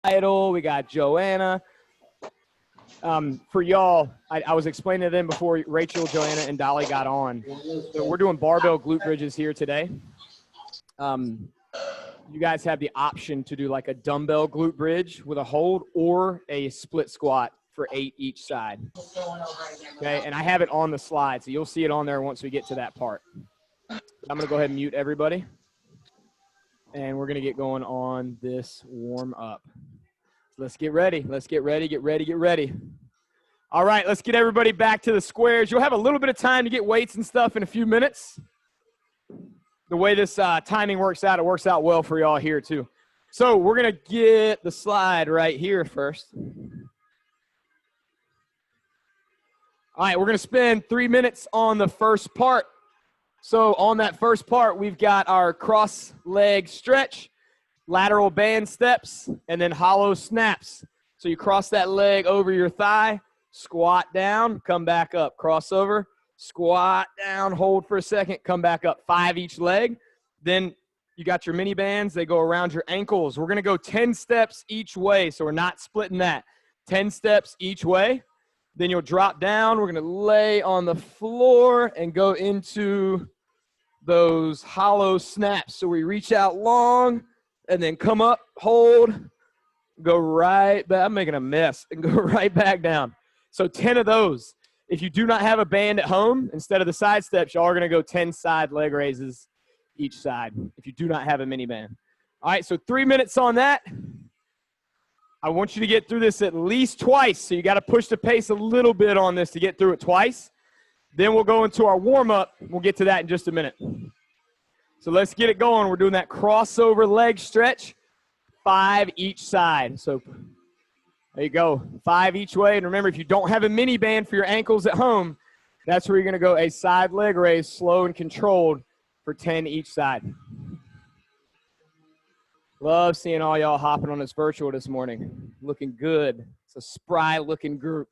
Idol. We got Joanna. For y'all, I was explaining to them before Rachel, Joanna, and Dolly got on. So we're doing barbell glute bridges here today. You guys have the option to do like a dumbbell glute bridge with a hold or a split squat for 8 each side. Okay, and I have it on the slide, so you'll see it on there once we get to that part. I'm going to go ahead and mute everybody. And we're going to get going on this warm up. Let's get ready. Let's get ready, get ready, get ready. All right, let's get everybody back to the squares. You'll have a little bit of time to get weights and stuff in a few minutes. The way this timing works out, it works out well for y'all here too. So we're going to get the slide right here first. All right, we're going to spend 3 minutes on the first part. So on that first part, we've got our cross leg stretch, lateral band steps, and then hollow snaps. So you cross that leg over your thigh, squat down, come back up, crossover, squat down, hold for a second, come back up, 5 each leg. Then you got your mini bands, they go around your ankles. We're going to go 10 steps each way, so we're not splitting that. 10 steps each way. Then you'll drop down. We're going to lay on the floor and go into those hollow snaps. So we reach out long and then come up, hold, go right back. I'm making a mess, and go right back down. So 10 of those. If you do not have a band at home, instead of the side steps, y'all are going to go 10 side leg raises each side if you do not have a mini band. All right, so 3 minutes on that. I want you to get through this at least twice, so you got to push the pace a little bit on this to get through it twice. Then we'll go into our warm-up. We'll get to that in just a minute. So let's get it going. We're doing that crossover leg stretch, 5 each side. So there you go, 5 each way. And remember, if you don't have a mini band for your ankles at home, that's where you're going to go a side leg raise, slow and controlled, for 10 each side. Love seeing all y'all hopping on this virtual this morning. Looking good. It's a spry-looking group.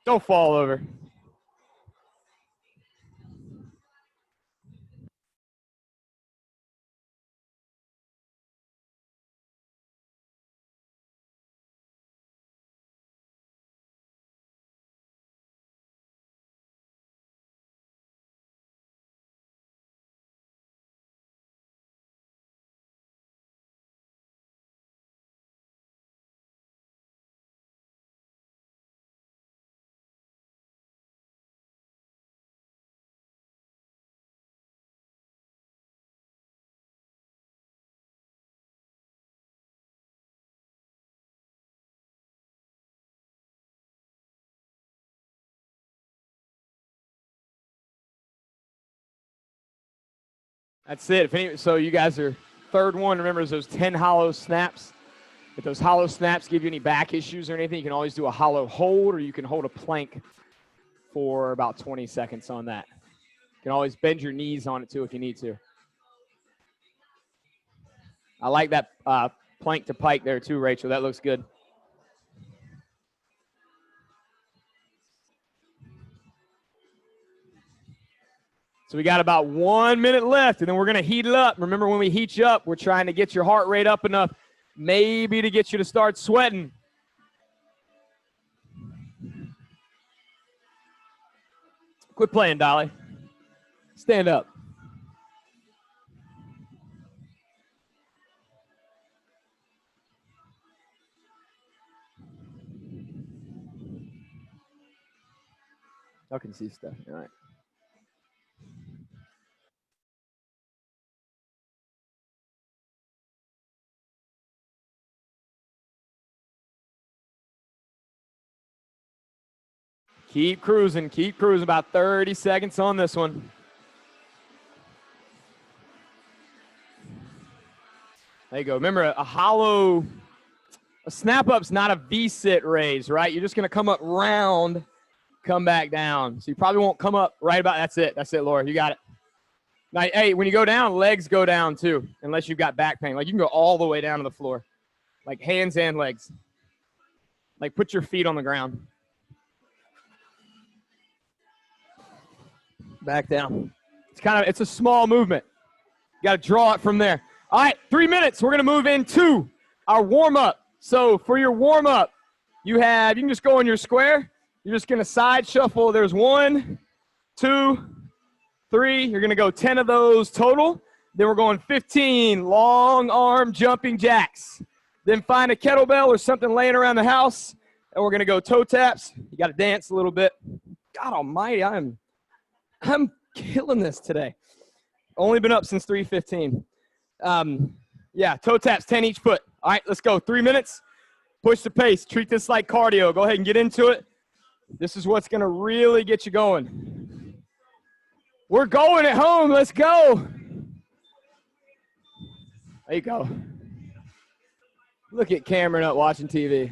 Don't fall over. That's it. So you guys are third one. Remember, those 10 hollow snaps. If those hollow snaps give you any back issues or anything, you can always do a hollow hold, or you can hold a plank for about 20 seconds on that. You can always bend your knees on it too if you need to. I like that plank to pike there too, Rachel. That looks good. So we got about 1 minute left, and then we're going to heat it up. Remember, when we heat you up, we're trying to get your heart rate up enough maybe to get you to start sweating. Quit playing, Dolly. Stand up. Y'all can see stuff. All right. Keep cruising, about 30 seconds on this one. There you go. Remember, a snap-up's not a V-sit raise, right? You're just going to come up round, come back down. So you probably won't come up right about, that's it, Laura, you got it. Now, hey, when you go down, legs go down too, unless you've got back pain. Like, you can go all the way down to the floor, like hands and legs. Like, put your feet on the ground. Back down. It's a small movement. You got to draw it from there. All right, 3 minutes. We're going to move into our warm-up. So for your warm-up, you can just go in your square. You're just going to side shuffle. There's 1, 2, 3. You're going to go 10 of those total. Then we're going 15 long arm jumping jacks. Then find a kettlebell or something laying around the house, and we're going to go toe taps. You got to dance a little bit. God almighty, I'm killing this today. Only been up since 3:15. Yeah, toe taps, 10 each foot. All right, let's go. 3 minutes. Push the pace. Treat this like cardio. Go ahead and get into it. This is what's going to really get you going. We're going at home. Let's go. There you go. Look at Cameron up watching TV.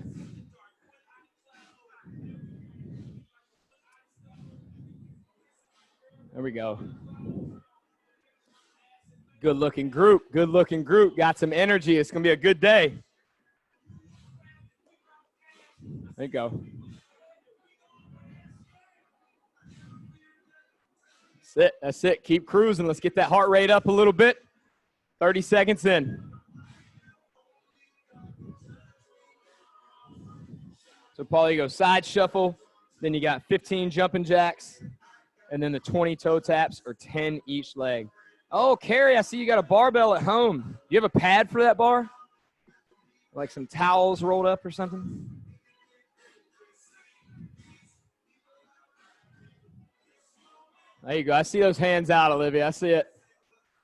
There we go. Good-looking group. Good-looking group. Got some energy. It's going to be a good day. There you go. That's it. That's it. Keep cruising. Let's get that heart rate up a little bit. 30 seconds in. So, Paul, you go side shuffle. Then you got 15 jumping jacks. And then the 20 toe taps or 10 each leg. Oh, Carrie, I see you got a barbell at home. Do you have a pad for that bar? Like some towels rolled up or something? There you go. I see those hands out, Olivia. I see it.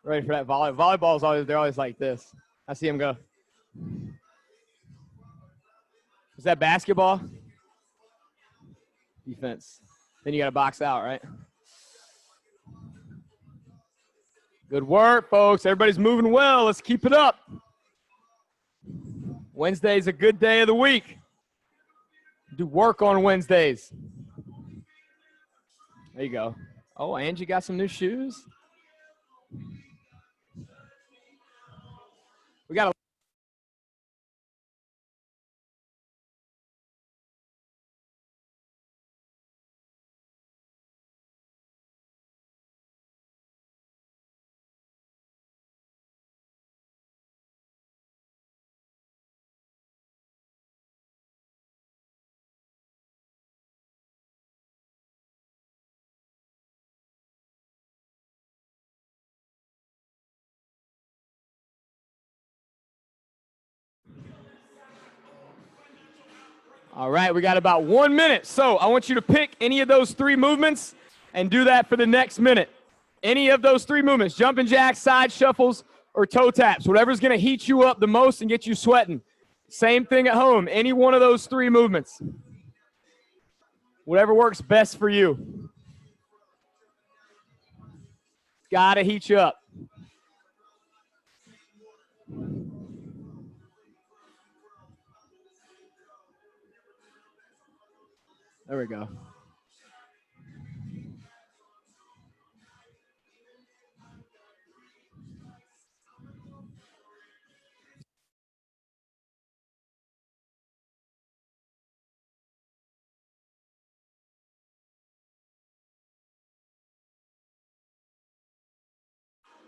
Ready for that volley. Volleyball's always, they're always like this. I see them go. Is that basketball? Defense. Then you got to box out, right? Good work, folks. Everybody's moving well. Let's keep it up. Wednesday's a good day of the week. Do work on Wednesdays. There you go. Oh, Angie got some new shoes. We got a All right, we got about 1 minute. So I want you to pick any of those 3 movements and do that for the next minute. Any of those 3 movements, jumping jacks, side shuffles, or toe taps, whatever's going to heat you up the most and get you sweating. Same thing at home, any one of those 3 movements. Whatever works best for you. Got to heat you up. There we go.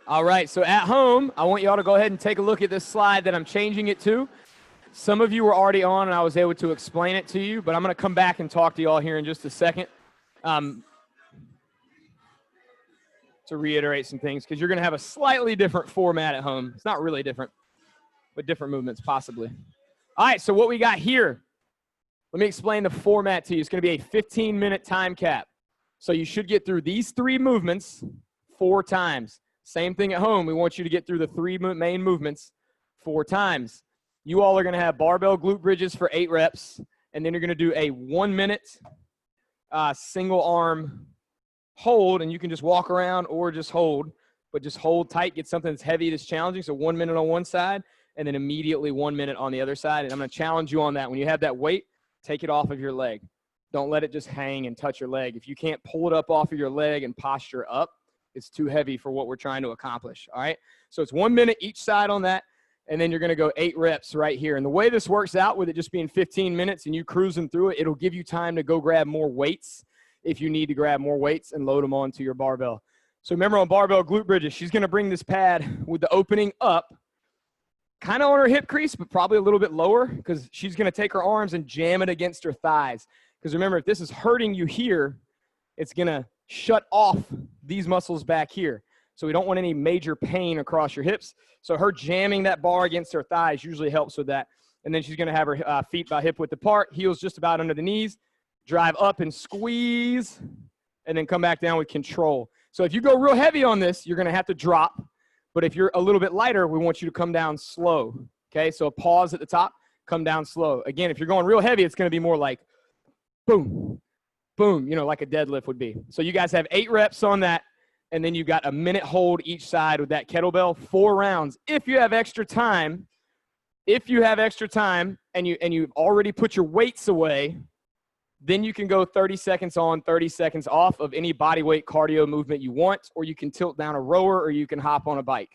All right, so at home, I want you all to go ahead and take a look at this slide that I'm changing it to. Some of you were already on, and I was able to explain it to you, but I'm going to come back and talk to you all here in just a second to reiterate some things, because you're going to have a slightly different format at home. It's not really different, but different movements possibly. All right, so what we got here, let me explain the format to you. It's going to be a 15-minute time cap. So you should get through these 3 movements 4 times. Same thing at home. We want you to get through the 3 main movements 4 times. You all are going to have barbell glute bridges for 8 reps, and then you're going to do a 1-minute single arm hold, and you can just walk around or just hold, but just hold tight, get something that's heavy, that's challenging. So 1 minute on one side, and then immediately 1 minute on the other side. And I'm going to challenge you on that. When you have that weight, take it off of your leg. Don't let it just hang and touch your leg. If you can't pull it up off of your leg and posture up, it's too heavy for what we're trying to accomplish, all right? So it's 1 minute each side on that, and then you're going to go 8 reps right here. And the way this works out, with it just being 15 minutes and you cruising through it, it'll give you time to go grab more weights if you need to grab more weights and load them onto your barbell. So remember, on barbell glute bridges, she's going to bring this pad with the opening up kind of on her hip crease, but probably a little bit lower because she's going to take her arms and jam it against her thighs. Because remember, if this is hurting you here, it's going to shut off these muscles back here. So we don't want any major pain across your hips. So her jamming that bar against her thighs usually helps with that. And then she's going to have her feet about hip width apart, heels just about under the knees, drive up and squeeze, and then come back down with control. So if you go real heavy on this, you're going to have to drop. But if you're a little bit lighter, we want you to come down slow. Okay, so a pause at the top, come down slow. Again, if you're going real heavy, it's going to be more like boom, boom, you know, like a deadlift would be. So you guys have 8 reps on that, and then you've got a minute hold each side with that kettlebell, 4 rounds. If you have extra time, and you've already put your weights away, then you can go 30 seconds on, 30 seconds off of any body weight cardio movement you want, or you can tilt down a rower, or you can hop on a bike.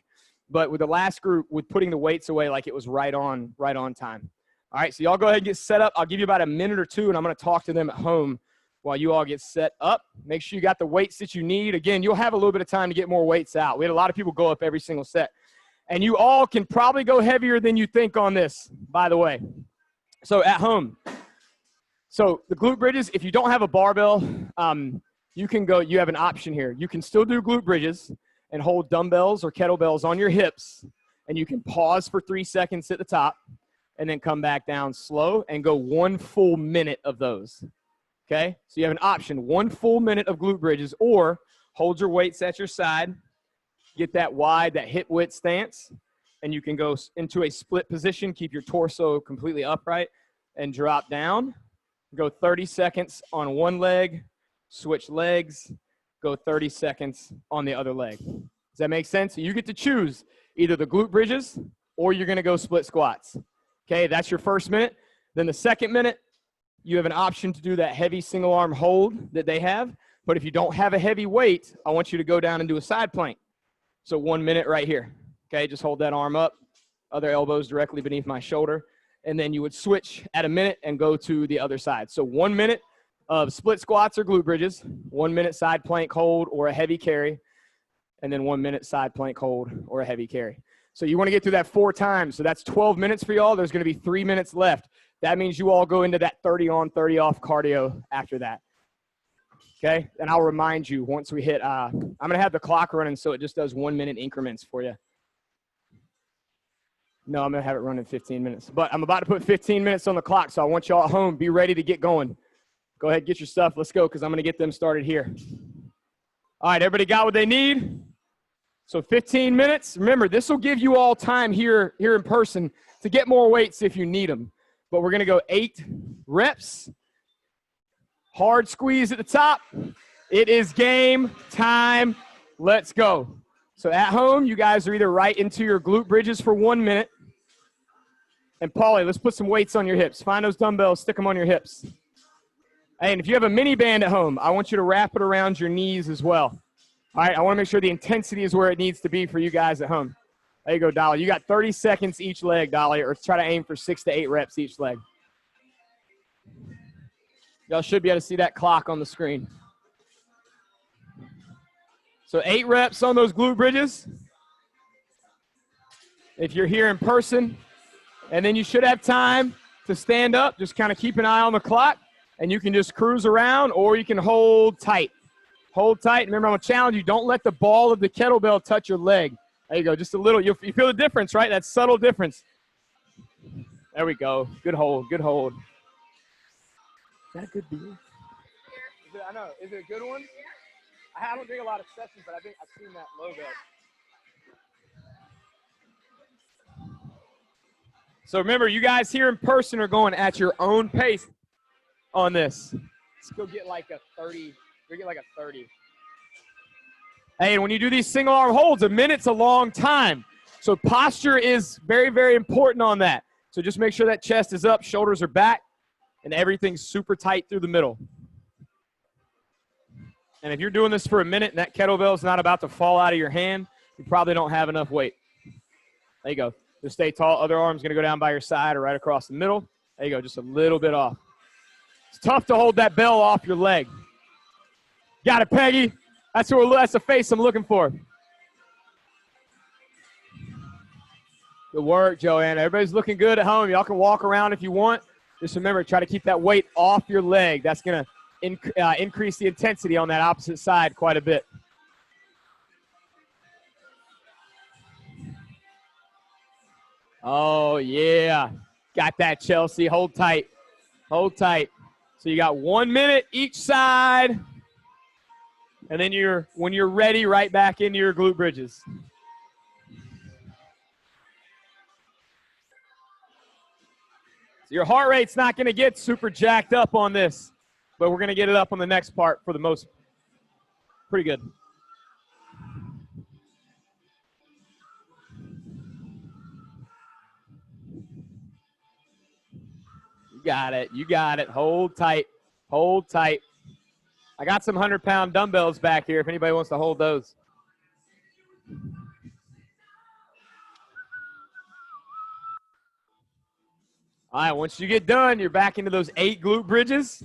But with the last group, with putting the weights away, like it was right on time. All right, so y'all go ahead and get set up. I'll give you about a minute or two, and I'm going to talk to them at home while you all get set up. Make sure you got the weights that you need. Again, you'll have a little bit of time to get more weights out. We had a lot of people go up every single set. And you all can probably go heavier than you think on this, by the way. So at home. So the glute bridges, if you don't have a barbell, you have an option here. You can still do glute bridges and hold dumbbells or kettlebells on your hips, and you can pause for 3 seconds at the top and then come back down slow and go 1 full minute of those. Okay? So you have an option, 1 full minute of glute bridges, or hold your weights at your side, get that wide, that hip width stance, and you can go into a split position, keep your torso completely upright, and drop down. Go 30 seconds on one leg, switch legs, go 30 seconds on the other leg. Does that make sense? So you get to choose either the glute bridges or you're going to go split squats. Okay, that's your first minute. Then the second minute, you have an option to do that heavy single arm hold that they have. But if you don't have a heavy weight, I want you to go down and do a side plank. So 1 minute right here. Okay, just hold that arm up, other elbows directly beneath my shoulder. And then you would switch at a minute and go to the other side. So 1 minute of split squats or glute bridges, 1 minute side plank hold or a heavy carry, and then 1 minute side plank hold or a heavy carry. So you want to get through that 4 times. So that's 12 minutes for y'all. There's going to be 3 minutes left. That means you all go into that 30 on, 30 off cardio after that. Okay? And I'll remind you once we hit, I'm going to have the clock running so it just does 1 minute increments for you. No, I'm going to have it running 15 minutes. But I'm about to put 15 minutes on the clock, so I want y'all at home. Be ready to get going. Go ahead, get your stuff. Let's go, because I'm going to get them started here. All right, everybody got what they need? So 15 minutes. Remember, this will give you all time here in person to get more weights if you need them. But we're going to go 8 reps. Hard squeeze at the top. It is game time. Let's go. So at home, you guys are either right into your glute bridges for 1 minute. And Paulie, let's put some weights on your hips. Find those dumbbells, stick them on your hips. Hey, and if you have a mini band at home, I want you to wrap it around your knees as well. All right, I want to make sure the intensity is where it needs to be for you guys at home. There you go, Dolly. You got 30 seconds each leg, Dolly, or try to aim for 6 to 8 reps each leg. Y'all should be able to see that clock on the screen. So 8 reps on those glute bridges. If you're here in person, and then you should have time to stand up. Just kind of keep an eye on the clock, and you can just cruise around, or you can hold tight. Hold tight. Remember, I'm going to challenge you. Don't let the ball of the kettlebell touch your leg. There you go. Just a little. You feel the difference, right? That subtle difference. There we go. Good hold. Good hold. Is that a good beer? I know. Is it a good one? I don't drink a lot of sessions, but I think I've seen that logo. So remember, you guys here in person are going at your own pace on this. Let's go get like a 30. Go get like a 30. Hey, and when you do these single arm holds, a minute's a long time. So posture is very, very important on that. So just make sure that chest is up, shoulders are back, and everything's super tight through the middle. And if you're doing this for a minute and that kettlebell is not about to fall out of your hand, you probably don't have enough weight. There you go. Just stay tall. Other arm's going to go down by your side or right across the middle. There you go. Just a little bit off. It's tough to hold that bell off your leg. Got it, Peggy. That's the face I'm looking for. Good work, Joanna. Everybody's looking good at home. Y'all can walk around if you want. Just remember, try to keep that weight off your leg. That's going to increase the intensity on that opposite side quite a bit. Oh, yeah. Got that, Chelsea. Hold tight. Hold tight. So you got 1 minute each side. And then when you're ready, right back into your glute bridges. So your heart rate's not going to get super jacked up on this, but we're going to get it up on the next part for the most. Pretty good. You got it. You got it. Hold tight. Hold tight. I got some 100-pound dumbbells back here if anybody wants to hold those. All right, once you get done, you're back into those 8 glute bridges.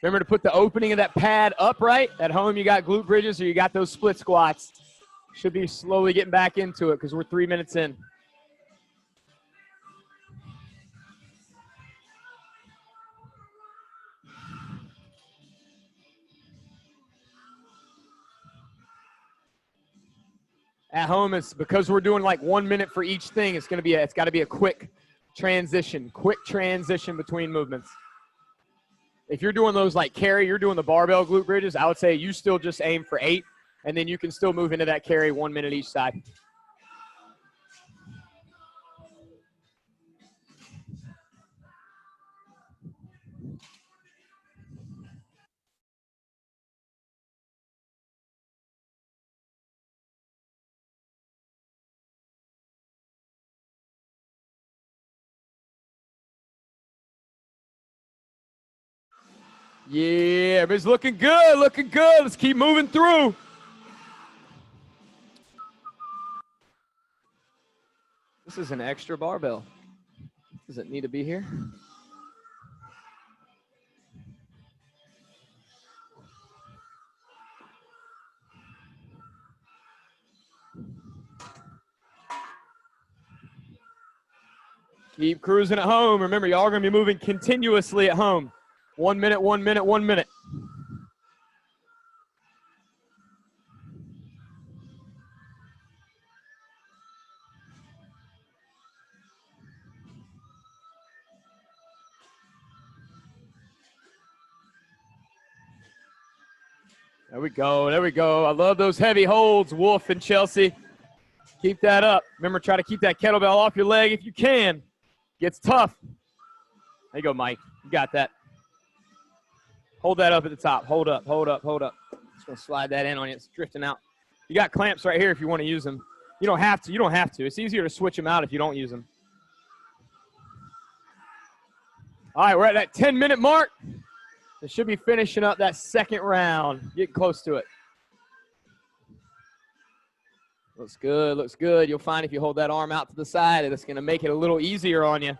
Remember to put the opening of that pad upright. At home, you got glute bridges or you got those split squats. Should be slowly getting back into it because we're 3 minutes in. At home, it's because we're doing like 1 minute for each thing. It's got to be a quick transition between movements. If you're doing those like carry, you're doing the barbell glute bridges, I would say you still just aim for 8, and then you can still move into that carry 1 minute each side. Yeah, everybody's looking good, looking good. Let's keep moving through. This is an extra barbell. Does it need to be here? Keep cruising at home. Remember, y'all are going to be moving continuously at home. 1 minute, 1 minute, 1 minute. There we go. There we go. I love those heavy holds, Wolf and Chelsea. Keep that up. Remember, try to keep that kettlebell off your leg if you can. Gets tough. There you go, Mike. You got that. Hold that up at the top. Hold up, hold up, hold up. Just going to slide that in on you. It's drifting out. You got clamps right here if you want to use them. You don't have to. You don't have to. It's easier to switch them out if you don't use them. All right, we're at that 10-minute mark. It should be finishing up that second round. Getting close to it. Looks good, looks good. You'll find if you hold that arm out to the side, it's going to make it a little easier on you.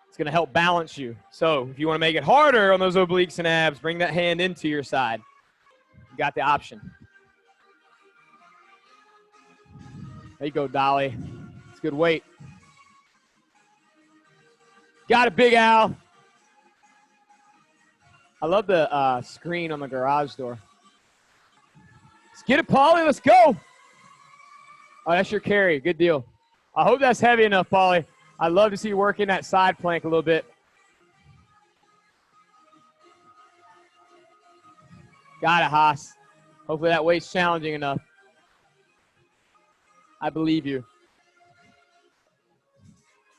It's going to help balance you. So if you want to make it harder on those obliques and abs, bring that hand into your side. You got the option. There you go, Dolly. It's good weight. Got it, Big Al. I love the screen on the garage door. Let's get it, Paulie. Let's go. Oh, that's your carry. Good deal. I hope that's heavy enough, Paulie. I'd love to see you working that side plank a little bit. Got it, Haas. Hopefully that weight's challenging enough. I believe you.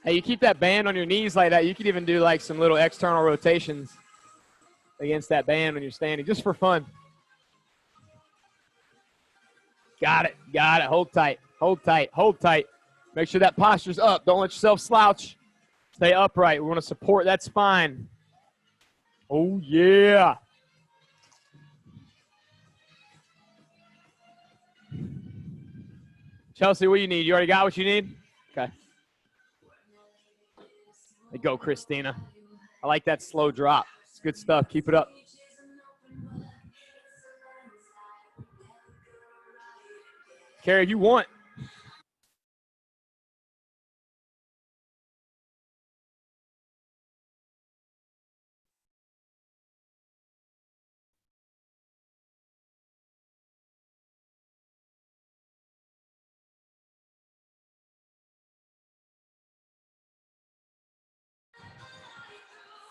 Hey, you keep that band on your knees like that. You could even do like some little external rotations against that band when you're standing, just for fun. Got it, got it. Hold tight, hold tight, hold tight. Make sure that posture's up. Don't let yourself slouch. Stay upright. We want to support that spine. Oh, yeah. Chelsea, what do you need? You already got what you need? Okay. There you go, Christina. I like that slow drop. It's good stuff. Keep it up. Carrie, if you want,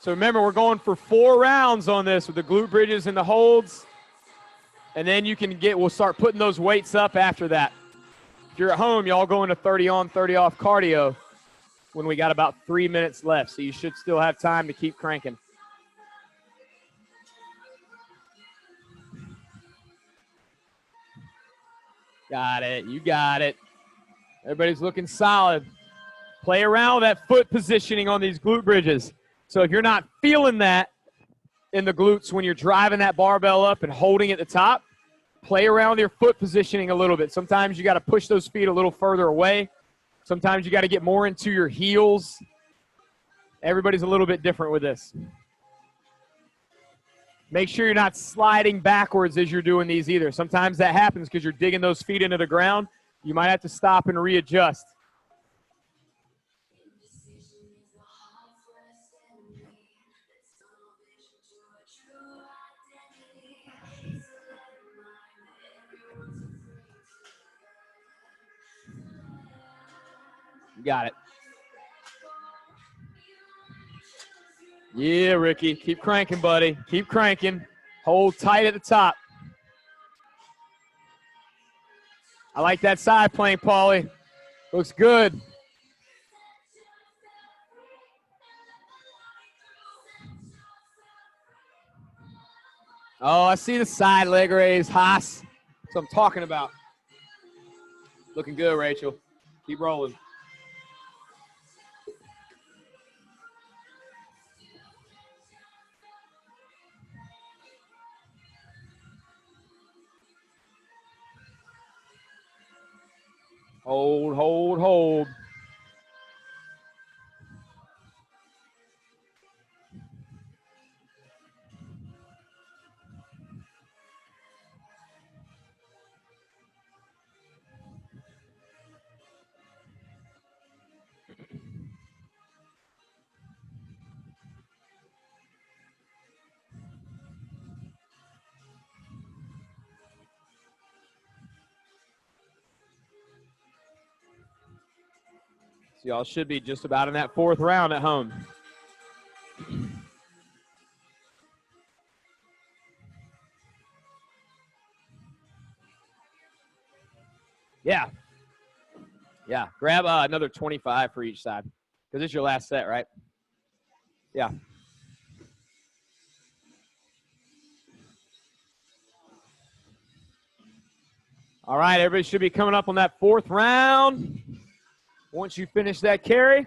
So remember, we're going for 4 rounds on this with the glute bridges and the holds. And then we'll start putting those weights up after that. If you're at home, y'all go into 30 on, 30 off cardio when we got about 3 minutes left. So you should still have time to keep cranking. Got it. You got it. Everybody's looking solid. Play around with that foot positioning on these glute bridges. So if you're not feeling that in the glutes when you're driving that barbell up and holding at the top, play around with your foot positioning a little bit. Sometimes you got to push those feet a little further away. Sometimes you got to get more into your heels. Everybody's a little bit different with this. Make sure you're not sliding backwards as you're doing these either. Sometimes that happens because you're digging those feet into the ground. You might have to stop and readjust. You got it. Yeah, Ricky. Keep cranking, buddy. Keep cranking. Hold tight at the top. I like that side plank, Paulie. Looks good. Oh, I see the side leg raise. Haas. That's what I'm talking about. Looking good, Rachel. Keep rolling. Hold, hold, hold. So y'all should be just about in that 4th round at home. Yeah. Yeah. Grab another 25 for each side because it's your last set, right? Yeah. All right, everybody should be coming up on that 4th round. Once you finish that carry.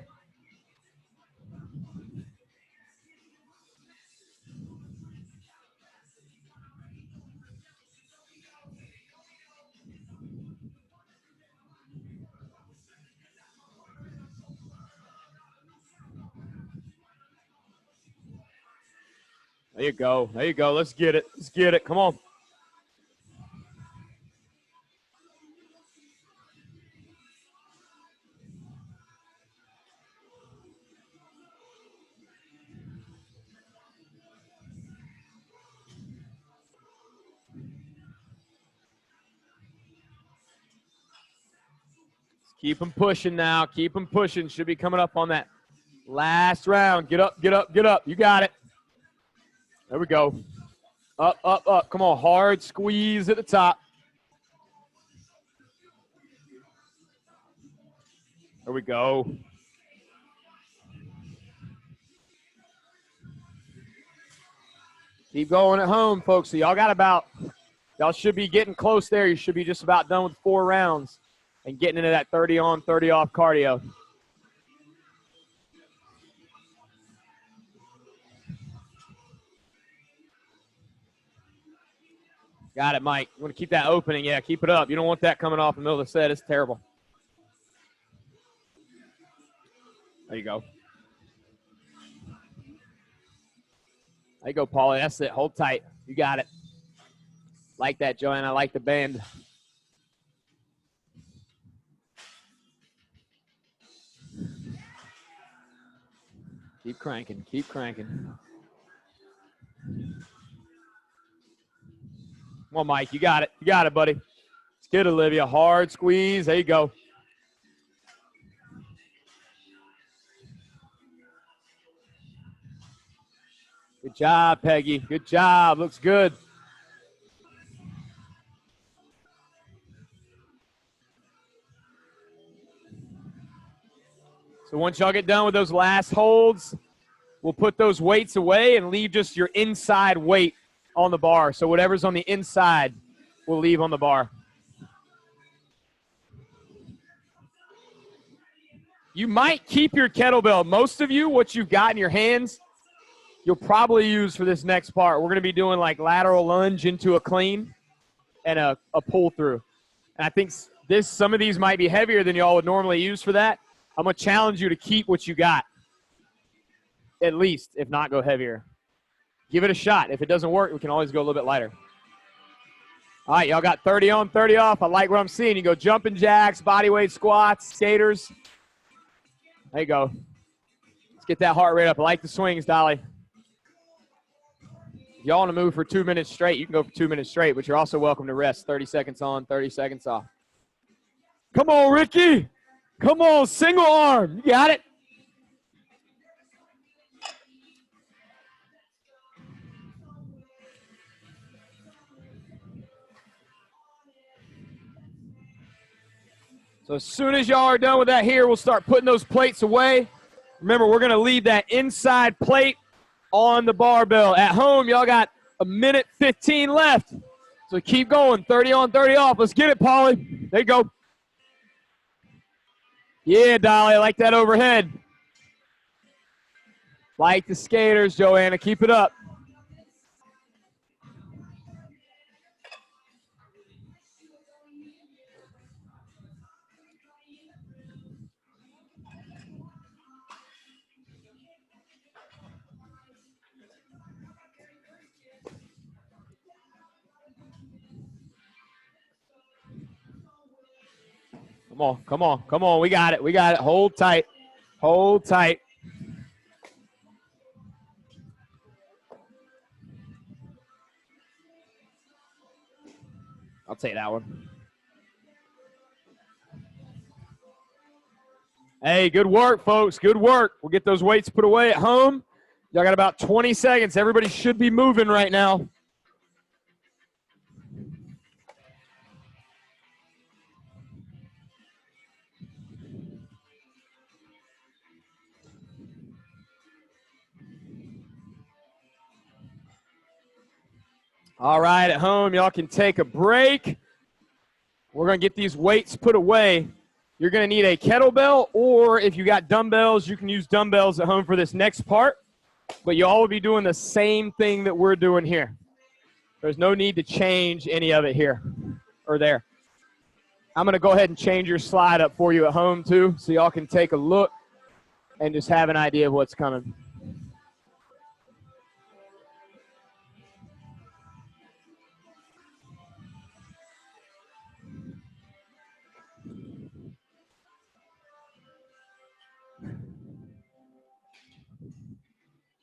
There you go. There you go. Let's get it. Let's get it. Come on. Keep them pushing now. Keep them pushing. Should be coming up on that last round. Get up, get up, get up. You got it. There we go. Up, up, up. Come on. Hard squeeze at the top. There we go. Keep going at home, folks. So y'all should be getting close there. You should be just about done with 4 rounds and getting into that 30 on, 30 off cardio. Got it, Mike. You want to keep that opening. Yeah, keep it up. You don't want that coming off in the middle of the set. It's terrible. There you go. There you go, Paulie. That's it. Hold tight. You got it. Like that, Joanne. I like the bend. Keep cranking. Keep cranking. Come on, Mike. You got it. You got it, buddy. It's good, Olivia. Hard squeeze. There you go. Good job, Peggy. Good job. Looks good. So once y'all get done with those last holds, we'll put those weights away and leave just your inside weight on the bar. So whatever's on the inside, we'll leave on the bar. You might keep your kettlebell. Most of you, what you've got in your hands, you'll probably use for this next part. We're going to be doing like lateral lunge into a clean and a pull through. And I think some of these might be heavier than y'all would normally use for that. I'm going to challenge you to keep what you got, at least, if not go heavier. Give it a shot. If it doesn't work, we can always go a little bit lighter. All right, y'all got 30 on, 30 off. I like what I'm seeing. You go jumping jacks, bodyweight squats, skaters. There you go. Let's get that heart rate up. I like the swings, Dolly. If y'all want to move for 2 minutes straight, you can go for 2 minutes straight, but you're also welcome to rest. 30 seconds on, 30 seconds off. Come on, Ricky. Come on, single arm. You got it. So as soon as y'all are done with that here, we'll start putting those plates away. Remember, we're going to leave that inside plate on the barbell. At home, y'all got 1:15 left. So keep going. 30 on, 30 off. Let's get it, Polly. There you go. Yeah, Dolly, I like that overhead. Like the skaters, Joanna. Keep it up. Come on, come on, come on. We got it. We got it. Hold tight. Hold tight. I'll take that one. Hey, good work, folks. Good work. We'll get those weights put away at home. Y'all got about 20 seconds. Everybody should be moving right now. All right, at home, y'all can take a break. We're going to get these weights put away. You're going to need a kettlebell, or if you got dumbbells, you can use dumbbells at home for this next part. But you all will be doing the same thing that we're doing here. There's no need to change any of it here or there. I'm going to go ahead and change your slide up for you at home, too, so y'all can take a look and just have an idea of what's coming.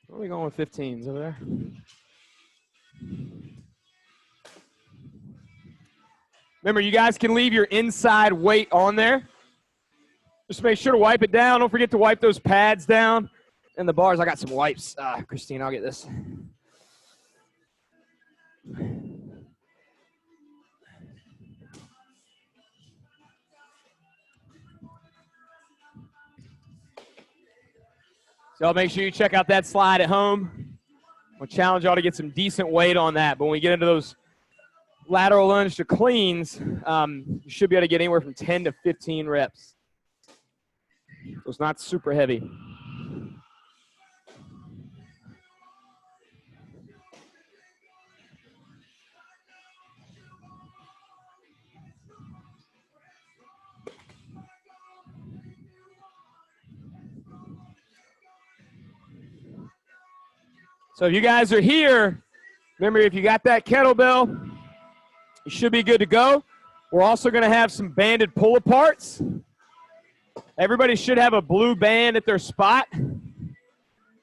Where are we going with 15s over there? Remember, you guys can leave your inside weight on there. Just make sure to wipe it down. Don't forget to wipe those pads down. And the bars, I got some wipes. Christine, I'll get this. So y'all make sure you check out that slide at home. We'll challenge y'all to get some decent weight on that. But when we get into those lateral lunge to cleans, you should be able to get anywhere from 10 to 15 reps. So it's not super heavy. So if you guys are here, remember, if you got that kettlebell, you should be good to go. We're also going to have some banded pull-aparts. Everybody should have a blue band at their spot.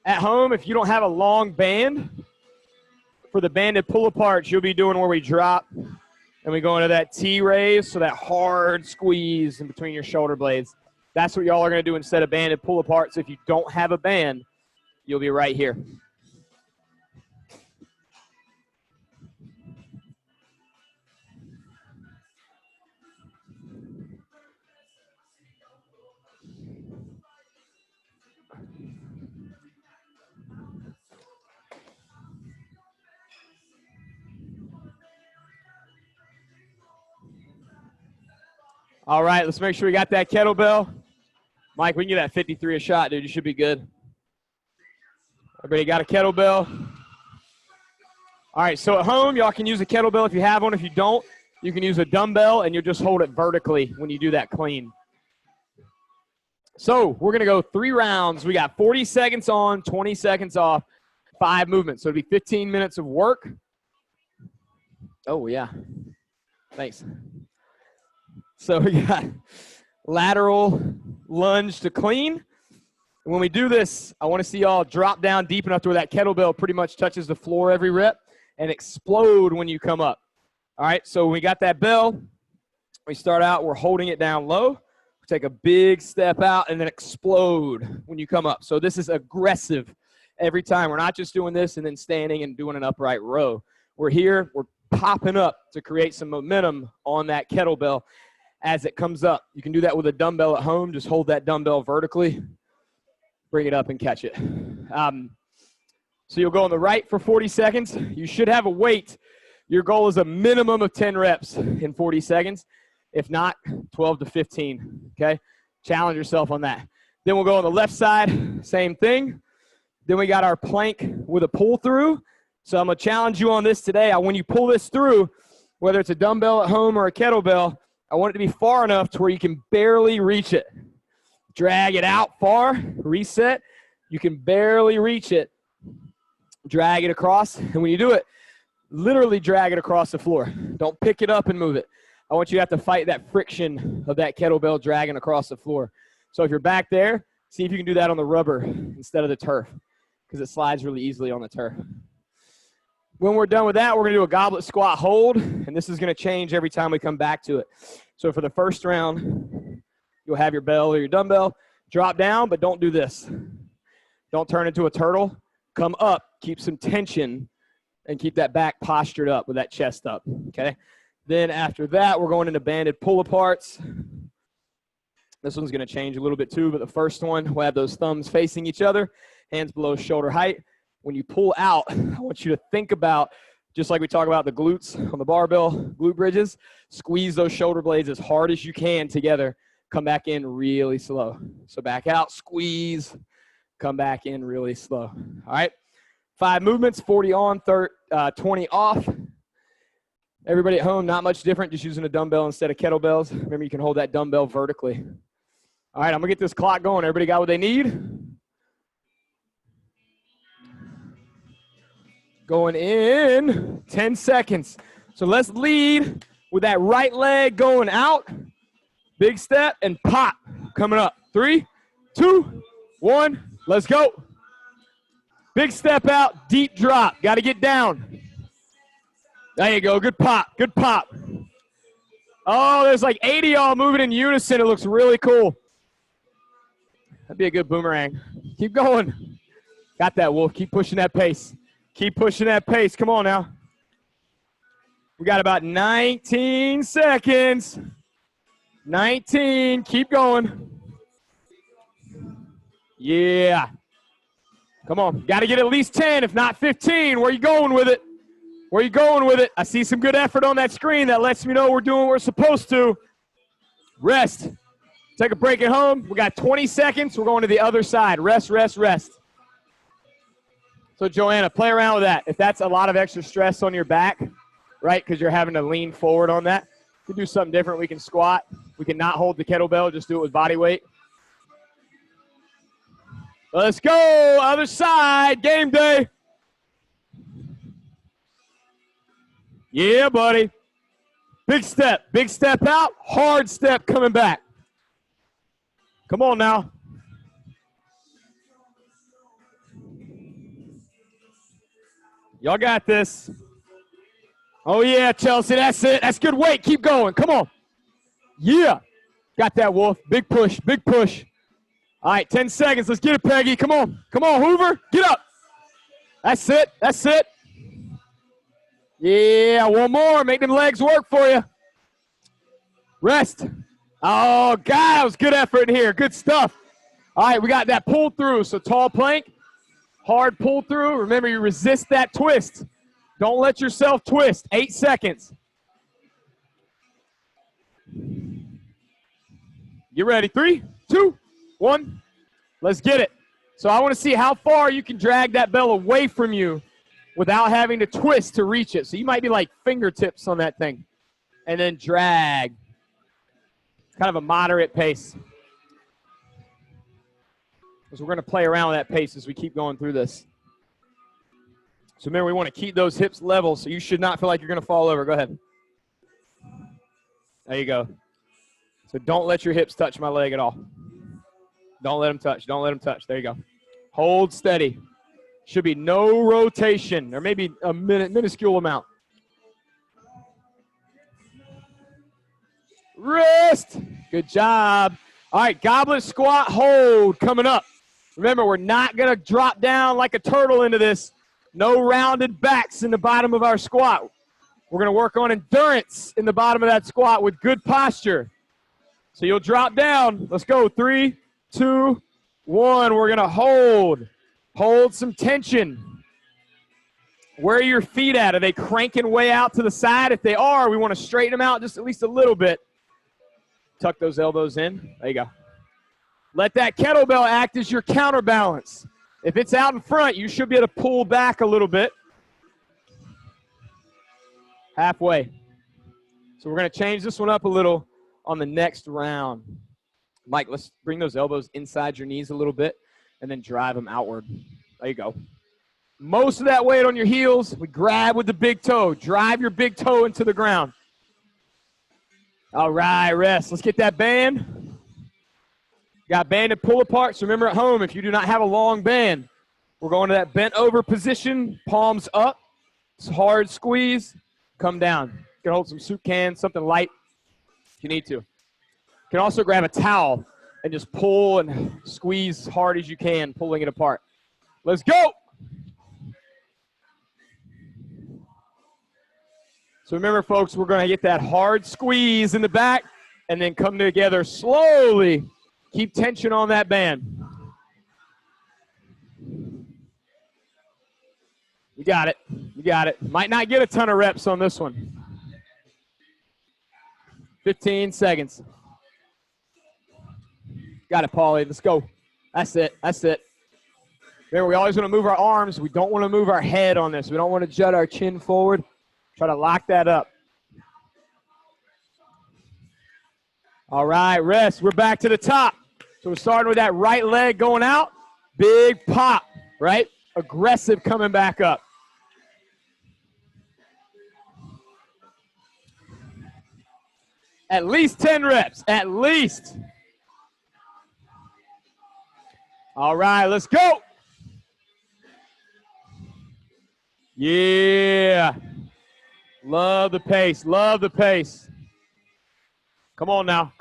At home, if you don't have a long band, for the banded pull-aparts, you'll be doing where we drop and we go into that T-raise, so that hard squeeze in between your shoulder blades. That's what y'all are going to do instead of banded pull-aparts. If you don't have a band, you'll be right here. All right, let's make sure we got that kettlebell. Mike, we can get that 53 a shot, dude. You should be good. Everybody got a kettlebell? All right, so at home, y'all can use a kettlebell if you have one. If you don't, you can use a dumbbell, and you'll just hold it vertically when you do that clean. So we're going to go 3 rounds. We got 40 seconds on, 20 seconds off, 5 movements. So it'll be 15 minutes of work. Oh, yeah. Thanks. So we got lateral lunge to clean. And when we do this, I want to see y'all drop down deep enough to where that kettlebell pretty much touches the floor every rep and explode when you come up. All right, so we got that bell. We start out, we're holding it down low. Take a big step out and then explode when you come up. So this is aggressive every time. We're not just doing this and then standing and doing an upright row. We're here, we're popping up to create some momentum on that kettlebell as it comes up. You can do that with a dumbbell at home. Just hold that dumbbell vertically, bring it up and catch it. So you'll go on the right for 40 seconds. You should have a weight. Your goal is a minimum of 10 reps in 40 seconds. If not, 12 to 15, okay? Challenge yourself on that. Then we'll go on the left side, same thing. Then we got our plank with a pull through. So I'm gonna challenge you on this today. When you pull this through, whether it's a dumbbell at home or a kettlebell, I want it to be far enough to where you can barely reach it. Drag it out far, reset. You can barely reach it. Drag it across, and when you do it, literally drag it across the floor. Don't pick it up and move it. I want you to have to fight that friction of that kettlebell dragging across the floor. So if you're back there, see if you can do that on the rubber instead of the turf, because it slides really easily on the turf. When we're done with that, we're going to do a goblet squat hold, and this is going to change every time we come back to it. So for the first round, you'll have your bell or your dumbbell. Drop down, but don't do this. Don't turn into a turtle. Come up, keep some tension, and keep that back postured up with that chest up, okay? Then after that, we're going into banded pull-aparts. This one's going to change a little bit too, but the first one, we'll have those thumbs facing each other, hands below shoulder height. When you pull out, I want you to think about, just like we talk about the glutes on the barbell, glute bridges, squeeze those shoulder blades as hard as you can together. Come back in really slow. So back out, squeeze, come back in really slow. All right, 5 movements, 40 on, 20 off. Everybody at home, not much different, just using a dumbbell instead of kettlebells. Remember, you can hold that dumbbell vertically. All right, I'm going to get this clock going. Everybody got what they need? Going in 10 seconds. So let's lead with that right leg going out. Big step and pop. Coming up. 3, 2, 1. Let's go. Big step out, deep drop. Got to get down. There you go. Good pop. Good pop. Oh, there's like 80 y'all moving in unison. It looks really cool. That'd be a good boomerang. Keep going. Got that, Wolf. Keep pushing that pace. Keep pushing that pace. Come on now. We got about 19 seconds. 19. Keep going. Yeah. Come on. Got to get at least 10, if not 15. Where are you going with it? Where are you going with it? I see some good effort on that screen. That lets me know we're doing what we're supposed to. Rest. Take a break at home. We got 20 seconds. We're going to the other side. Rest, rest, rest. So, Joanna, play around with that. If that's a lot of extra stress on your back, right, because you're having to lean forward on that, we can do something different. We can squat. We can not hold the kettlebell. Just do it with body weight. Let's go. Other side. Game day. Yeah, buddy. Big step. Big step out. Hard step coming back. Come on now. Y'all got this. Oh, yeah, Chelsea. That's it. That's good weight. Keep going. Come on. Yeah. Got that, Wolf. Big push. Big push. All right, 10 seconds. Let's get it, Peggy. Come on. Come on, Hoover. Get up. That's it. That's it. Yeah, one more. Make them legs work for you. Rest. Oh, God, that was good effort in here. Good stuff. All right, we got that pull through. So tall plank, hard pull through. Remember, you resist that twist. Don't let yourself twist. 8 seconds. Get ready. 3, 2, 1. Let's get it. So I want to see how far you can drag that bell away from you without having to twist to reach it. So you might be like fingertips on that thing. And then drag. It's kind of a moderate pace. So we're going to play around with that pace as we keep going through this. So remember, we want to keep those hips level, so you should not feel like you're going to fall over. Go ahead. There you go. So don't let your hips touch my leg at all. Don't let them touch. Don't let them touch. There you go. Hold steady. Should be no rotation, or maybe a minuscule amount. Wrist. Good job. All right, goblet squat hold coming up. Remember, we're not going to drop down like a turtle into this. No rounded backs in the bottom of our squat. We're going to work on endurance in the bottom of that squat with good posture. So you'll drop down. Let's go. 3, 2, 1. We're going to hold. Hold some tension. Where are your feet at? Are they cranking way out to the side? If they are, we want to straighten them out just at least a little bit. Tuck those elbows in. There you go. Let that kettlebell act as your counterbalance. If it's out in front, you should be able to pull back a little bit. Halfway. So we're going to change this one up a little on the next round. Mike, let's bring those elbows inside your knees a little bit and then drive them outward. There you go. Most of that weight on your heels. We grab with the big toe. Drive your big toe into the ground. All right, rest. Let's get that band. Got band and pull apart. So remember at home, if you do not have a long band, we're going to that bent over position, palms up. It's hard squeeze. Come down. You can hold some soup cans, something light if you need to. You can also grab a towel and just pull and squeeze as hard as you can, pulling it apart. Let's go. So remember, folks, we're going to get that hard squeeze in the back and then come together slowly. Keep tension on that band. You got it. You got it. Might not get a ton of reps on this one. 15 seconds. Got it, Paulie. Let's go. That's it. That's it. Remember, we always want to move our arms. We don't want to move our head on this. We don't want to jut our chin forward. Try to lock that up. All right, rest. We're back to the top. So we're starting with that right leg going out. Big pop, right? Aggressive coming back up. At least 10 reps, at least. All right, let's go. Yeah. Love the pace, love the pace. Come on now,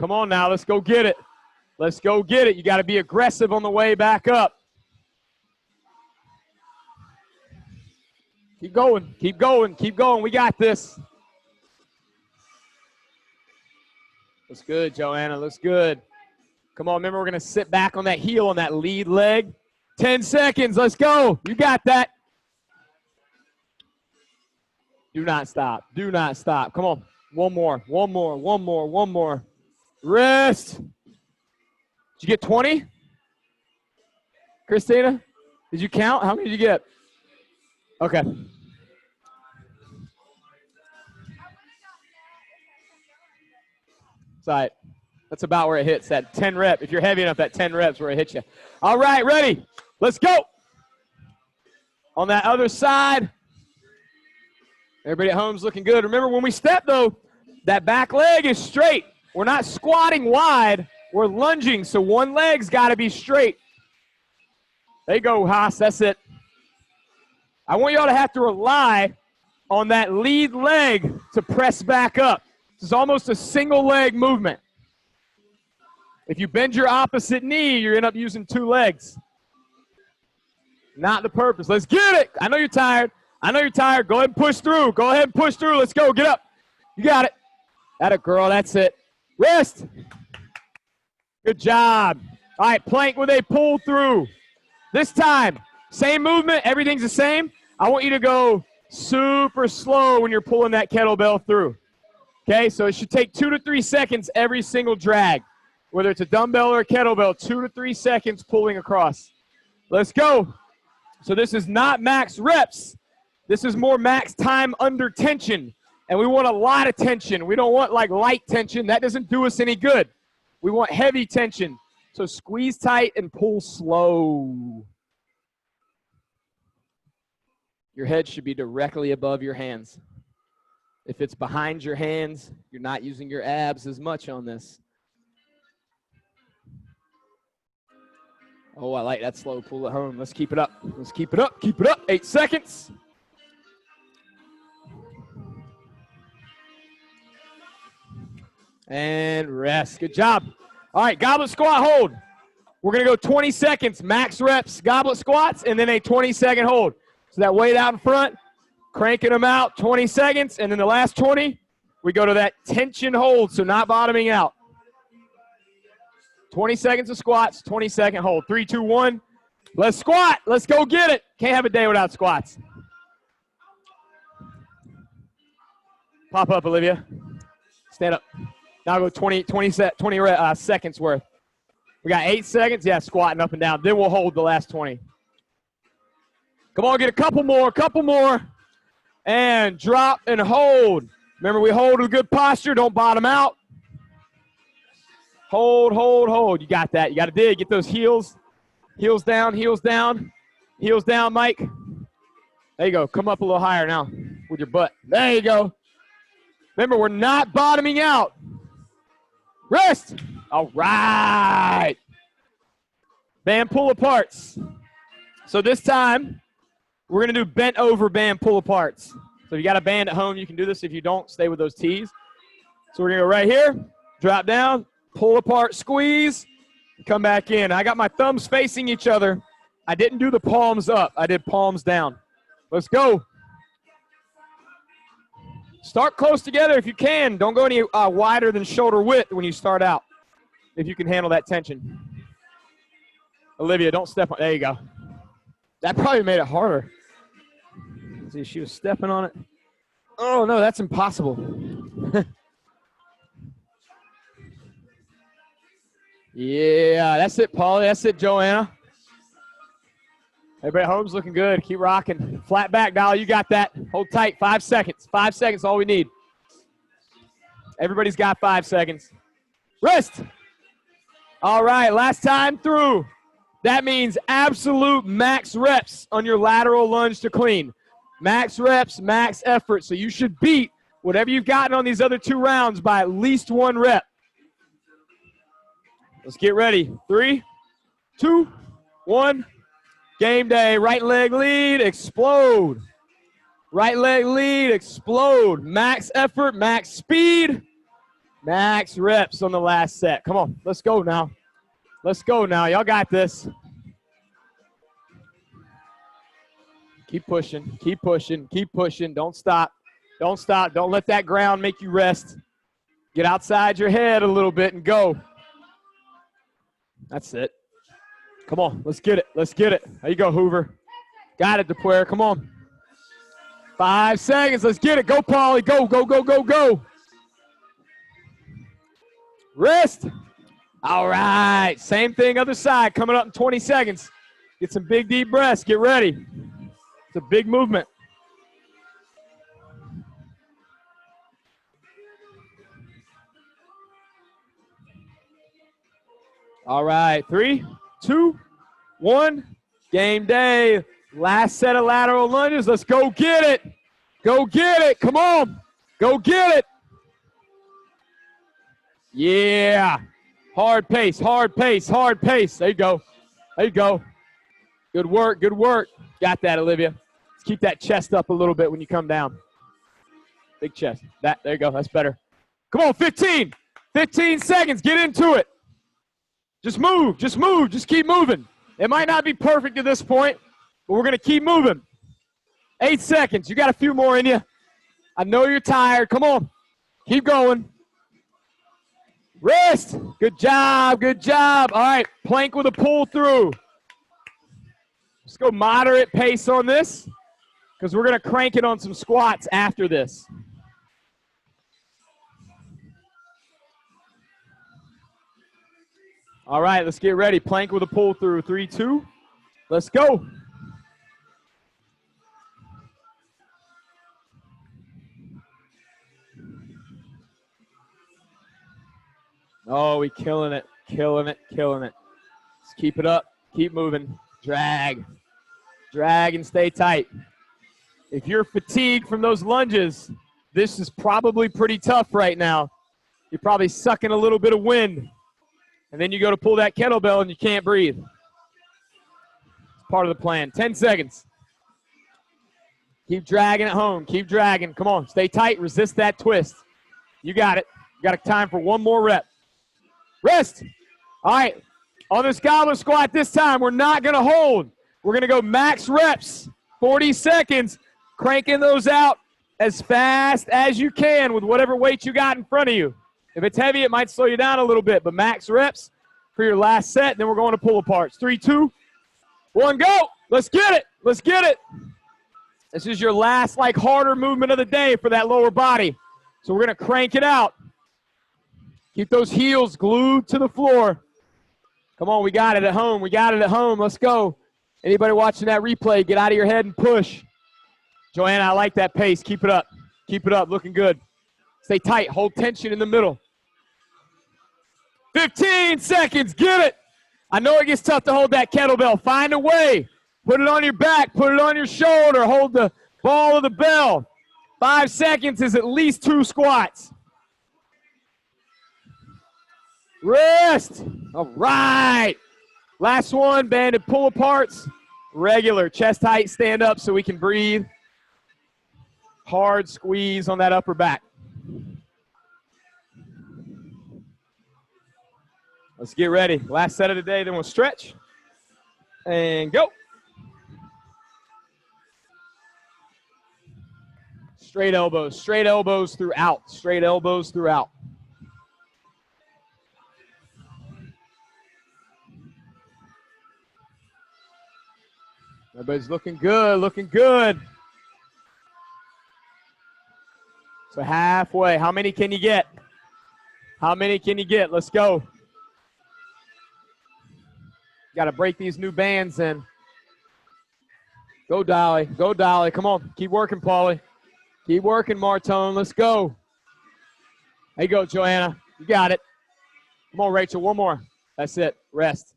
let's go get it. Let's go get it. You got to be aggressive on the way back up. Keep going, keep going, keep going. We got this. Looks good, Joanna, looks good. Come on, remember we're going to sit back on that heel on that lead leg. 10 seconds, let's go. You got that. Do not stop, do not stop. Come on, one more, one more, one more, one more. Rest. Did you get 20? Christina, did you count? How many did you get? Okay. It's all right. That's about where it hits, that 10 rep. If you're heavy enough, that 10 reps where it hits you. All right, ready? Let's go. On that other side. Everybody at home's looking good. Remember, when we step, though, that back leg is straight. We're not squatting wide. We're lunging, so one leg's got to be straight. There you go, Haas. That's it. I want y'all to have to rely on that lead leg to press back up. This is almost a single leg movement. If you bend your opposite knee, you end up using two legs. Not the purpose. Let's get it. I know you're tired. I know you're tired. Go ahead and push through. Go ahead and push through. Let's go. Get up. You got it. Atta girl. That's it. Rest. Good job. All right, plank with a pull through. This time, same movement. Everything's the same. I want you to go super slow when you're pulling that kettlebell through. Okay, so it should take 2 to 3 seconds every single drag. whether it's a dumbbell or a kettlebell, 2 to 3 seconds pulling across. Let's go. So this is not max reps. This is more max time under tension. And we want a lot of tension. We don't want like light tension. That doesn't do us any good. We want heavy tension. So squeeze tight and pull slow. Your head should be directly above your hands. If it's behind your hands, you're not using your abs as much on this. Oh, I like that slow pull at home. Let's keep it up. Let's keep it up. Keep it up. 8 seconds. And rest. Good job. All right, goblet squat hold. We're going to go 20 seconds, max reps, goblet squats, and then a 20-second hold. So that weight out in front, cranking them out, 20 seconds, and then the last 20, we go to that tension hold, so not bottoming out. 20 seconds of squats, 20-second hold. 3, 2, 1. Let's squat. Let's go get it. Can't have a day without squats. Pop up, Olivia. Stand up. Now go 20 seconds worth. We got 8 seconds. Yeah, squatting up and down. Then we'll hold the last 20. Come on, get a couple more. And drop and hold. Remember, we hold with good posture. Don't bottom out. Hold, hold, hold. You got that. You got to dig. Get those heels. Heels down, heels down. Heels down, Mike. There you go. Come up a little higher now with your butt. There you go. Remember, we're not bottoming out. Rest. All right. Band pull aparts. So this time, we're going to do bent over band pull aparts. So if you got a band at home, you can do this. If you don't, stay with those T's. So we're going to go right here, drop down, pull apart, squeeze, come back in. I got my thumbs facing each other. I didn't do the palms up. I did palms down. Let's go. Start close together if you can. Don't go any wider than shoulder width when you start out, if you can handle that tension. Olivia, don't step on. There you go. That probably made it harder. See, she was stepping on it. Oh, no, that's impossible. Yeah, that's it, Paulie. That's it, Joanna. Everybody at home's looking good. Keep rocking. Flat back, Dolly. You got that. Hold tight. 5 seconds. 5 seconds, all we need. Everybody's got 5 seconds. Rest. All right, last time through. That means absolute max reps on your lateral lunge to clean. Max reps, max effort. So you should beat whatever you've gotten on these other 2 rounds by at least 1 rep. Let's get ready. 3, 2, 1. Game day. Right leg lead, explode. Right leg lead, explode. Max effort, max speed, max reps on the last set. Come on, let's go now. Let's go now. Y'all got this. Keep pushing, keep pushing, keep pushing. Don't stop. Don't stop. Don't let that ground make you rest. Get outside your head a little bit and go. That's it. Come on, let's get it. Let's get it. There you go, Hoover. Got it, DePuer. Come on. 5 seconds. Let's get it. Go, Paulie. Go, go, go, go, go. Rest. All right. Same thing, other side. Coming up in 20 seconds. Get some big, deep breaths. Get ready. It's a big movement. All right. 3, 2, 1. Game day. Last set of lateral lunges. Let's go get it. Go get it. Come on. Go get it. Yeah. Hard pace, hard pace, hard pace. There you go. There you go. Good work, good work. Got that, Olivia. Let's keep that chest up a little bit when you come down. Big chest. There you go. That's better. Come on, 15. 15 seconds. Get into it. Just move. Just move. Just keep moving. It might not be perfect at this point, but we're going to keep moving. 8 seconds. You got a few more in you. I know you're tired. Come on. Keep going. Rest. Good job. Good job. All right. Plank with a pull through. Let's go moderate pace on this because we're going to crank it on some squats after this. All right, let's get ready. Plank with a pull through. 3, 2. Let's go. Oh, we killing it, killing it, killing it. Let's keep it up. Keep moving. Drag. Drag and stay tight. If you're fatigued from those lunges, this is probably pretty tough right now. You're probably sucking a little bit of wind. And then you go to pull that kettlebell and you can't breathe. It's part of the plan. 10 seconds. Keep dragging it home. Keep dragging. Come on. Stay tight. Resist that twist. You got it. You got time for one more rep. Rest. All right. On this goblet squat this time, we're not going to hold. We're going to go max reps. 40 seconds. Cranking those out as fast as you can with whatever weight you got in front of you. If it's heavy, it might slow you down a little bit, but max reps for your last set. Then we're going to pull aparts. 3, 2, 1, go. Let's get it. Let's get it. This is your last, harder movement of the day for that lower body. So we're going to crank it out. Keep those heels glued to the floor. Come on, we got it at home. We got it at home. Let's go. Anybody watching that replay, get out of your head and push. Joanna, I like that pace. Keep it up. Keep it up. Looking good. Stay tight. Hold tension in the middle. 15 seconds. Get it. I know it gets tough to hold that kettlebell. Find a way. Put it on your back. Put it on your shoulder. Hold the ball of the bell. 5 seconds is at least 2 squats. Rest. All right. Last one, banded pull aparts. Regular. Chest height, stand up so we can breathe. Hard squeeze on that upper back. Let's get ready. Last set of the day, then we'll stretch. And go. Straight elbows throughout. Straight elbows throughout. Everybody's looking good, looking good. So halfway. How many can you get? How many can you get? Let's go. Got to break these new bands in. Go, Dolly. Go, Dolly. Come on. Keep working, Paulie. Keep working, Martone. Let's go. There you go, Joanna. You got it. Come on, Rachel. One more. That's it. Rest.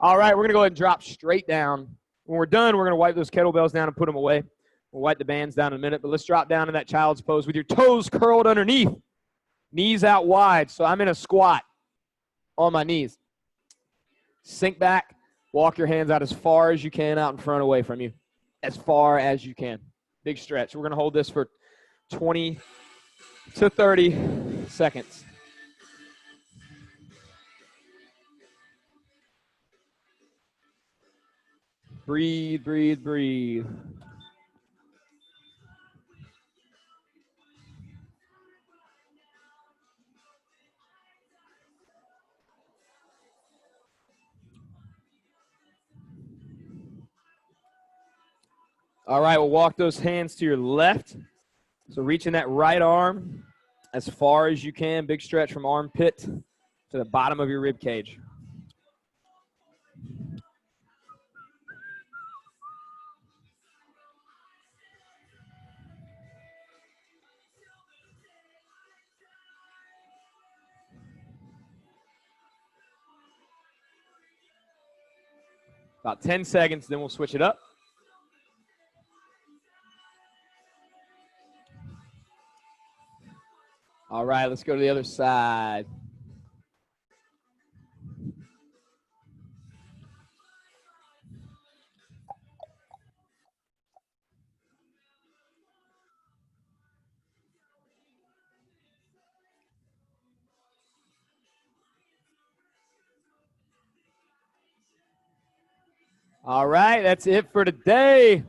All right, we're going to go ahead and drop straight down. When we're done, we're going to wipe those kettlebells down and put them away. We'll wipe the bands down in a minute, but let's drop down in that child's pose with your toes curled underneath. Knees out wide, so I'm in a squat on my knees. Sink back. Walk your hands out as far as you can out in front away from you. As far as you can. Big stretch. We're going to hold this for 20 to 30 seconds. Breathe, breathe, breathe. All right, we'll walk those hands to your left. So reaching that right arm as far as you can. Big stretch from armpit to the bottom of your rib cage. About 10 seconds, then we'll switch it up. All right, let's go to the other side. All right, that's it for today.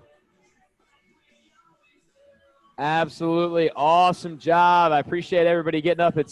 Absolutely awesome job. I appreciate everybody getting up at